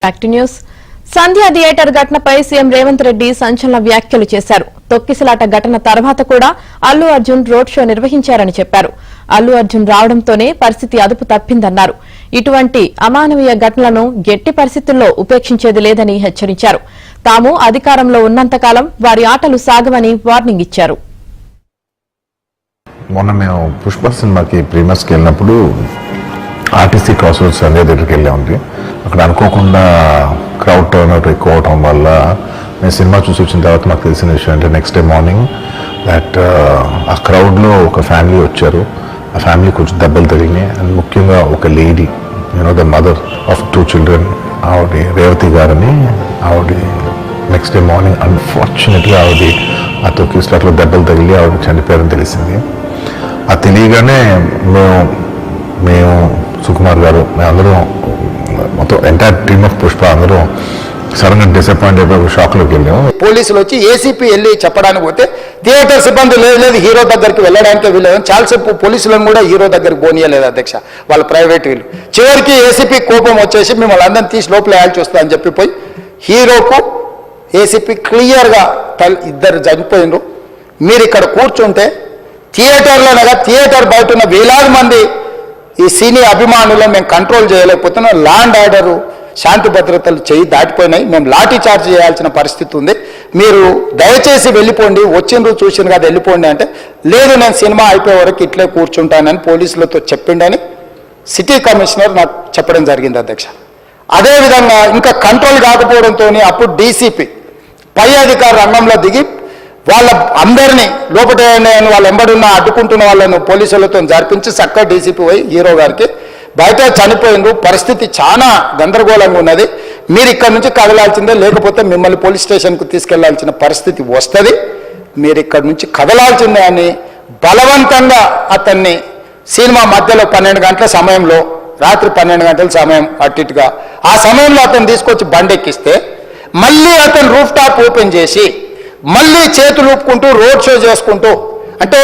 Back to news. Sandhya theatre ఘటనపై CM Revanth Reddy సంచలన వ్యాఖ్యలు చేశారు. తొక్కిసలాట ఘటన తర్వాత కూడా అల్లు అర్జున్ రోడ్ షో నిర్వహించారని చెప్పారు. అల్లు అర్జున్ రావడంతోనే పరిస్థితి అదుపు తప్పిందన్నారు. ఇటువంటి అమానవీయ ఘటనలను గట్టి పరిస్థితుల్లో ఉపేక్షించేది లేదని హెచ్చరించారు. తాము అధికారంలో ఉన్నంతకాలం వారి ఆటలు సాగవని వార్నింగ్ ఇచ్చారు. మొన్న మేము పుష్ప సినిమాకి ప్రీమియర్స్కి వెళ్ళినప్పుడు ఆర్టీసీ క్రాస్ రోడ్స్ సంధ్య దగ్గరికి వెళ్ళామండి. అక్కడ అనుకోకుండా క్రౌడ్ టర్న్ అవుట్ ఎక్కువ అవటం వల్ల మేము సినిమా చూసి వచ్చిన తర్వాత మాకు తెలిసిన విషయం అంటే నెక్స్ట్ డే మార్నింగ్ దట్ ఆ క్రౌడ్లో ఒక ఫ్యామిలీ వచ్చారు. ఆ ఫ్యామిలీ కొంచెం దెబ్బలు తగిలినాయి. అండ్ ముఖ్యంగా ఒక lady the mother of 2 children ఆవిడ రేవతి గారని ఆవిడ నెక్స్ట్ డే మార్నింగ్ అన్ఫార్చునేట్గా ఆవిడ ఆ తొక్కిసలాట్లో దెబ్బలు తగిలి ఆవిడ చనిపోయారని తెలిసింది. ఆ తెలియగానే మేము సుకుమార్ గారు మేమందరం మొత్తం ఎంటైర్ టీమ్ ఆఫ్ పుష్ప అందరం సడన్గా డిసప్పాయింట్ అయిపోయి షాక్లోకి వెళ్ళాము. పోలీసులు వచ్చి ఏసీపీ వెళ్ళి చెప్పడానికి పోతే థియేటర్ సిబ్బంది లేదు హీరో దగ్గరికి వెళ్ళడానికి వీళ్ళని చాలాసేపు పోలీసులను కూడా హీరో దగ్గరికి పోనీయలేదు అధ్యక్ష, వాళ్ళ ప్రైవేట్ వీళ్ళు. చివరికి ఏసీపీ కోపం వచ్చేసి మిమ్మల్ని అందరినీ తీసి లోపల వేయాల్సి వస్తా అని చెప్పిపోయి హీరోకు ఏసీపీ క్లియర్గా ఇద్దరు చనిపోయినరు. మీరు ఇక్కడ కూర్చుంటే థియేటర్లోనగా థియేటర్ బయట ఉన్న వేలాది మంది ఈ సినీ అభిమానులను మేము కంట్రోల్ చేయలేకపోతున్నాం. లా అండ్ ఆర్డరు శాంతి భద్రతలు చేయి దాటిపోయినాయి. మేము లాఠీ చార్జ్ చేయాల్సిన పరిస్థితి ఉంది. మీరు దయచేసి వెళ్ళిపోండి, వచ్చిండ్రు చూసిండ్రు కదా వెళ్ళిపోండి అంటే లేదు నేను సినిమా అయిపోయే వరకు ఇట్లే కూర్చుంటానని పోలీసులతో చెప్పిండని సిటీ కమిషనర్ నాకు చెప్పడం జరిగింది అధ్యక్ష. అదేవిధంగా ఇంకా కంట్రోల్ కాకపోవడంతో అప్పుడు డీసీపీ పై అధికార రంగంలో దిగి వాళ్ళ అందరినీ లోపల వాళ్ళు ఎంబడున్న అడ్డుకుంటున్న వాళ్ళను పోలీసులతో జరిపించి చక్కగా డీసీపీ పోయి హీరో గారికి బయట చనిపోయిండ్రు, పరిస్థితి చాలా గందరగోళంగా ఉన్నది, మీరు ఇక్కడ నుంచి కదలాల్సిందే లేకపోతే మిమ్మల్ని పోలీస్ స్టేషన్కు తీసుకెళ్లాల్సిన పరిస్థితి వస్తుంది, మీరు ఇక్కడ నుంచి కదలాల్సిందే అని బలవంతంగా అతన్ని సినిమా మధ్యలో 12 గంటల సమయంలో రాత్రి 12 గంటల సమయం అట్టిట్టుగా ఆ సమయంలో అతను తీసుకొచ్చి బండెక్కిస్తే మళ్ళీ అతను రూఫ్ టాప్ ఓపెన్ చేసి మళ్ళీ చేతులు ఊపుకుంటూ రోడ్ షో చేసుకుంటూ అంటే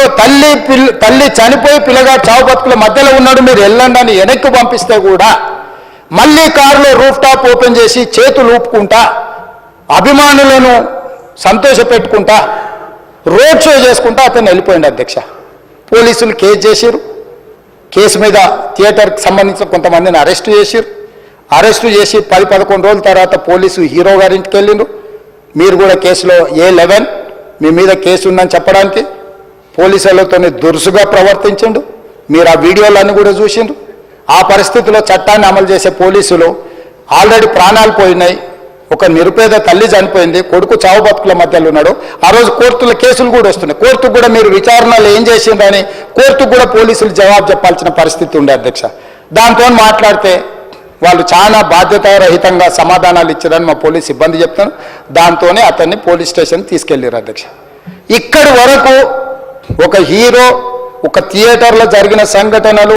తల్లి చనిపోయి పిల్లగా చావు బతుకుల మధ్యలో ఉన్నాడు మీరు వెళ్ళండి అని వెనక్కి పంపిస్తే కూడా మళ్ళీ కారులో రూఫ్ టాప్ ఓపెన్ చేసి చేతులు ఊపుకుంటా అభిమానులను సంతోషపెట్టుకుంటా రోడ్ షో చేసుకుంటా అతను వెళ్ళిపోయింది అధ్యక్ష. పోలీసులు కేసు చేశారు. కేసు మీద థియేటర్కి సంబంధించిన కొంతమందిని అరెస్టు చేశారు. అరెస్టు చేసి 10-11 రోజుల తర్వాత పోలీసు హీరో గారింటికి వెళ్ళిండ్రు. మీరు కూడా కేసులో A11 మీ మీద కేసు ఉందని చెప్పడానికి పోలీసులతో దురుసుగా ప్రవర్తించిండు. మీరు ఆ వీడియోలన్నీ కూడా చూసిండ్రు. ఆ పరిస్థితిలో చట్టాన్ని అమలు చేసే పోలీసులు ఆల్రెడీ ప్రాణాలు పోయినాయి, ఒక నిరుపేద తల్లి చనిపోయింది, కొడుకు చావు బతుకుల మధ్యలో ఉన్నాడు. ఆ రోజు కోర్టుల కేసులు కూడా వస్తున్నాయి. కోర్టుకు కూడా మీరు విచారణలు ఏం చేసిండ్రని కోర్టుకు కూడా పోలీసులు జవాబు చెప్పాల్సిన పరిస్థితి ఉండే అధ్యక్ష. దాంతో మాట్లాడితే వాళ్ళు చాలా బాధ్యతారహితంగా సమాధానాలు ఇచ్చారని మా పోలీస్ సిబ్బంది చెప్తాను. దాంతోనే అతన్ని పోలీస్ స్టేషన్ తీసుకెళ్లారు అధ్యక్ష. ఇక్కడి వరకు ఒక హీరో ఒక థియేటర్లో జరిగిన సంఘటనలు